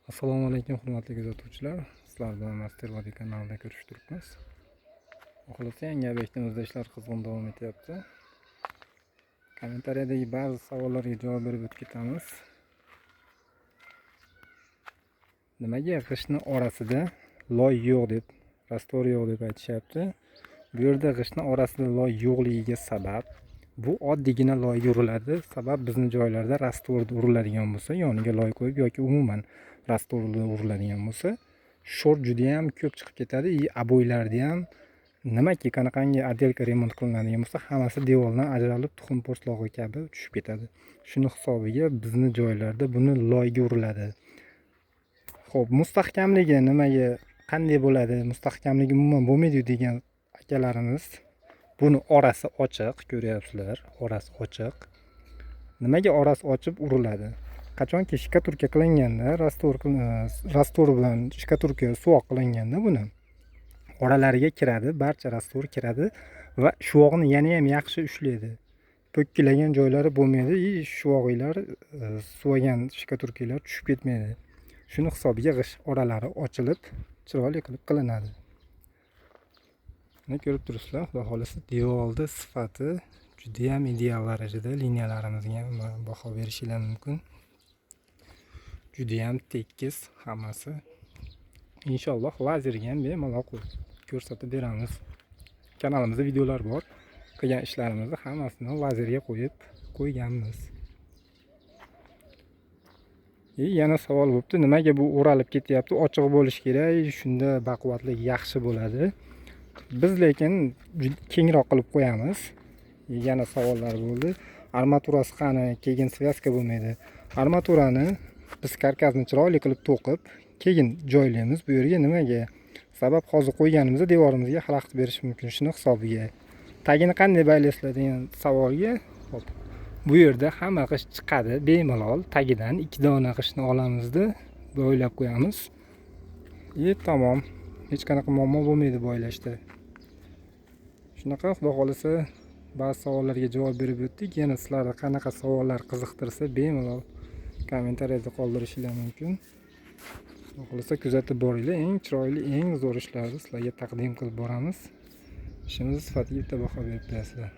Assalomu alaykum hurmatli kuzatuvchilar. Sizlar bilan Master Vodi kanalida ko'rishib turibmiz. Xohlasa yangi obyektimizda ishlar qizg'in davom etyapti. Kommentariyadagi ba'zi savollarga javob berib o'tib ketamiz. Nimaga g'ishtni orasida loy yo'q deb, rastvor yo'q deb aytishyapti? Bu yerda g'ishtni orasida loy yo'qligiga sabab bu oddiygina loyga uriladi. Sabab bizni joylarda rastvorda uriladigan bo'lsa, yoniga loy qo'yib yoki umuman rastvorda uriladigan bo'lsa, short juda ham ko'p chiqib ketadi. Aboylarda ham nimaki qanaqangi отделка remont qilinadigan bo'lsa, hammasi devordan ajralib, tuxum po'stlog'i kabi tushib ketadi. Shuni hisobiga bizni joylarda buni loyga uriladi. Xo'p, mustahkamligi nimaga, qanday bo'ladi? Mustahkamligi umuman bo'lmaydi degan akalarimiz, buni orasi ochiq, ko'ryapsizlar, orasi ochiq. Nimaga orasi ochib uriladi? Qachonki shkaturka qilinganda, rastvor bilan shkaturka suvoq qilinganda buni oralariga kiradi, barcha rastvor kiradi va shuvog'ini yana ham yaxshi ushlaydi. Po'kkilagan joylari bo'lmaydi, shuvog'inglar, suvagan shkaturkalar tushib ketmaydi. Shuni hisobiga g'isht oralari ochilib, chiroyli qilib qilinadi. Buni ko'rib turibsizlar, xudo xolasa devorda sifati juda ham ideal darajada, liniyalarimizga ham baho berishingiz mumkin. Juda ham tekis hammasi. Inshaalloh lazerga ham bemalol ko'rsatib beramiz. Kanalimizda videolar bor. Qilgan ishlarimizni hammasini lazerga qo'yib qo'yganmiz. Yana savol bo'libdi, nimaga bu o'ralib ketyapti? Ochiq bo'lishi kerak, shunda baquvvatlik yaxshi bo'ladi. Biz lekin kengroq qilib qo'yamiz. Yana savollar bo'ldi. Armaturasi qani? Keyin svязка bo'lmaydi. Armaturani biz karkasni chiroyli qilib to'qib, keyin joylaymiz bu yerga. Nimaga? Sabab hozir qo'yganimizda devorimizga xalaqit berish mumkin. Shuni hisobiga. Tagini qanday baylaysizlar degan savolga, hop. Bu yerda hamma g'isht chiqadi, bemalol tagidan 2 dona g'ishtni olamizda, boylab qo'yamiz. Tamom. Hech qanaqa muammo bo'lmaydi boylashda. Shunaqa, xudo xolasa ba'zi savollarga javob berib o'tdik. Yana sizlarga qanaqa savollar qiziqtirsa, bemalol kommentariyada qoldirishingiz mumkin. Xudo xolasa kuzatib boringlar. Eng chiroyli, eng zo'r ishlarni sizlarga taqdim qilib boramiz. Ishimiz sifatiga bitta baho berib berasizlar.